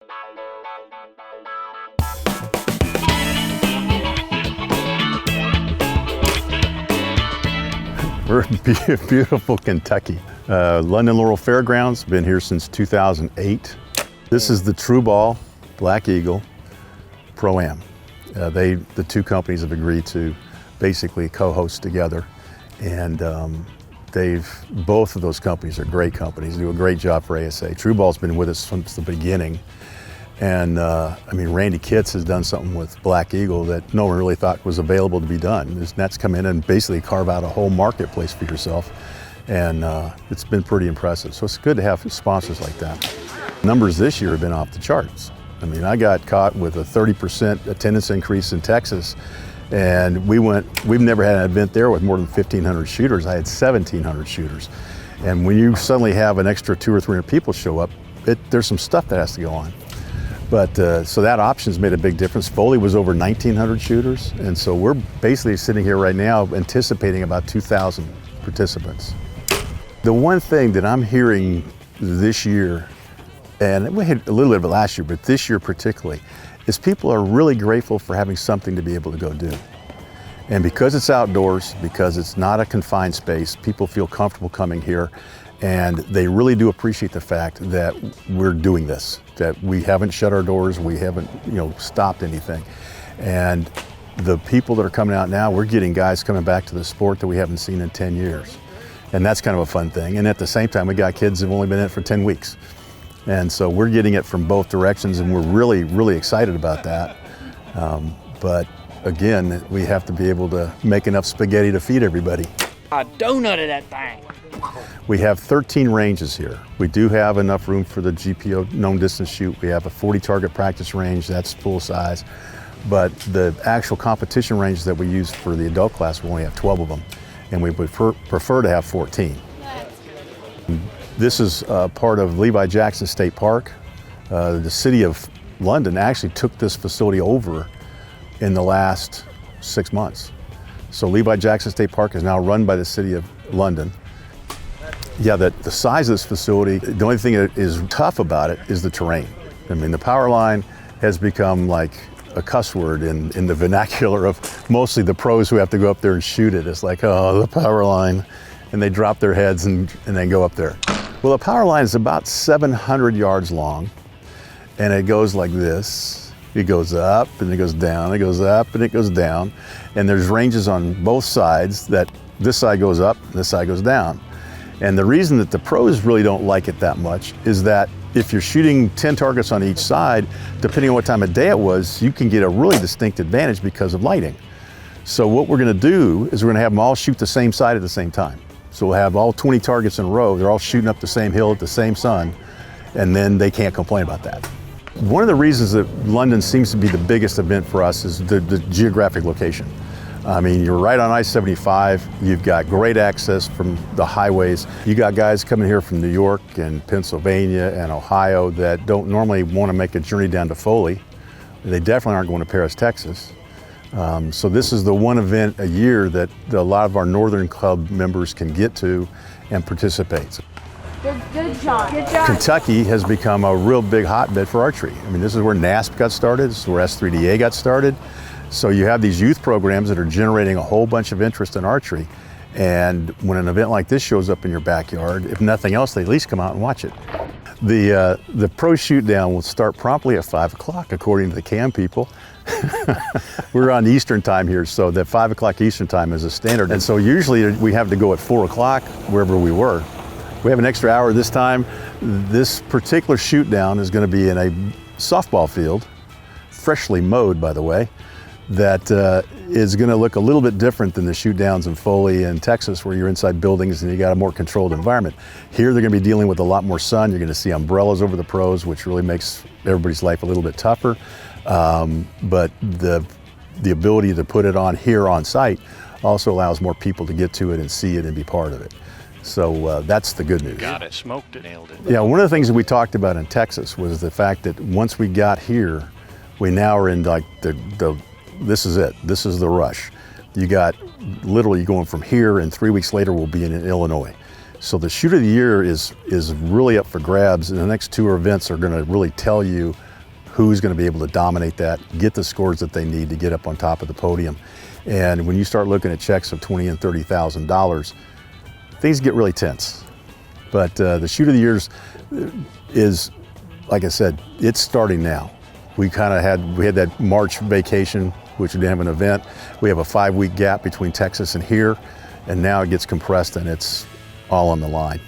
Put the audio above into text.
We're in beautiful Kentucky. London Laurel Fairgrounds, been here since 2008. This is the TRU Ball Black Eagle Pro-Am. The two companies have agreed to basically co-host together, and both of those companies are great companies, do a great job for ASA. TRU Ball's been with us since the beginning, and I mean, Randy Kitts has done something with Black Eagle that no one really thought was available to be done. That's come in and basically carve out a whole marketplace for yourself, and it's been pretty impressive. So it's good to have sponsors like that. Numbers this year have been off the charts. I mean, I got caught with a 30% attendance increase in Texas, and we've never had an event there with more than 1,500 shooters. I had 1,700 shooters. And when you suddenly have an extra 200 or 300 people show up, there's some stuff that has to go on. But so that option's made a big difference. Foley was over 1,900 shooters, and so we're basically sitting here right now anticipating about 2,000 participants. The one thing that I'm hearing this year, and we had a little bit of it last year, but this year particularly, is people are really grateful for having something to be able to go do. And because it's outdoors, because it's not a confined space, people feel comfortable coming here, and they really do appreciate the fact that we're doing this, that we haven't shut our doors, we haven't stopped anything. And the people that are coming out now, we're getting guys coming back to the sport that we haven't seen in 10 years. And that's kind of a fun thing. And at the same time, we got kids who've only been in it for 10 weeks. And so we're getting it from both directions, and we're really, really excited about that. But again, we have to be able to make enough spaghetti to feed everybody. A donut of that thing. We have 13 ranges here. We do have enough room for the GPO known distance shoot. We have a 40 target practice range, that's full size. But the actual competition ranges that we use for the adult class, we only have 12 of them. And we would prefer to have 14. This is part of Levi Jackson State Park. The city of London actually took this facility over in the last 6 months. So Levi Jackson State Park is now run by the city of London. Yeah, the size of this facility, the only thing that is tough about it is the terrain. I mean, the power line has become like a cuss word in the vernacular of mostly the pros who have to go up there and shoot it. It's like, oh, the power line, and they drop their heads and then go up there. Well, the power line is about 700 yards long, and it goes like this. It goes up and it goes down, it goes up and it goes down, and there's ranges on both sides that this side goes up, this side goes down. And the reason that the pros really don't like it that much is that if you're shooting 10 targets on each side, depending on what time of day it was, you can get a really distinct advantage because of lighting. So what we're gonna do is we're gonna have them all shoot the same side at the same time. So we'll have all 20 targets in a row, they're all shooting up the same hill at the same sun, and then they can't complain about that. One of the reasons that London seems to be the biggest event for us is the geographic location. I mean, you're right on I-75, you've got great access from the highways. You got guys coming here from New York and Pennsylvania and Ohio that don't normally want to make a journey down to Foley. They definitely aren't going to Paris, Texas. So this is the one event a year that a lot of our Northern Club members can get to and participate. Good job. Good job. Kentucky has become a real big hotbed for archery. I mean, this is where NASP got started, this is where S3DA got started. So you have these youth programs that are generating a whole bunch of interest in archery. And when an event like this shows up in your backyard, if nothing else, they at least come out and watch it. The pro shoot down will start promptly at 5 o'clock, according to the CAM people. We're on Eastern time here, so that 5 o'clock Eastern time is a standard. And so usually we have to go at 4 o'clock wherever we were. We have an extra hour this time. This particular shoot down is going to be in a softball field, freshly mowed, by the way, that is going to look a little bit different than the shoot downs in Foley and Texas, where you're inside buildings and you got a more controlled environment. Here they're going to be dealing with a lot more sun. You're going to see umbrellas over the pros, which really makes everybody's life a little bit tougher. But the ability to put it on here on site also allows more people to get to it and see it and be part of it. So that's the good news. Got it, smoked it, nailed it. Yeah, one of the things that we talked about in Texas was the fact that once we got here, we now are in like this is it. This is the rush. You got literally going from here, and 3 weeks later we'll be in Illinois. So the shoot of the year is really up for grabs, and the next two events are going to really tell you who's going to be able to dominate that, get the scores that they need to get up on top of the podium. And when you start looking at checks of $20,000 and $30,000, things get really tense. But the shoot of the years is, like I said, it's starting now. We had that March vacation, which we didn't have an event. We have a 5-week gap between Texas and here, and now it gets compressed and it's all on the line.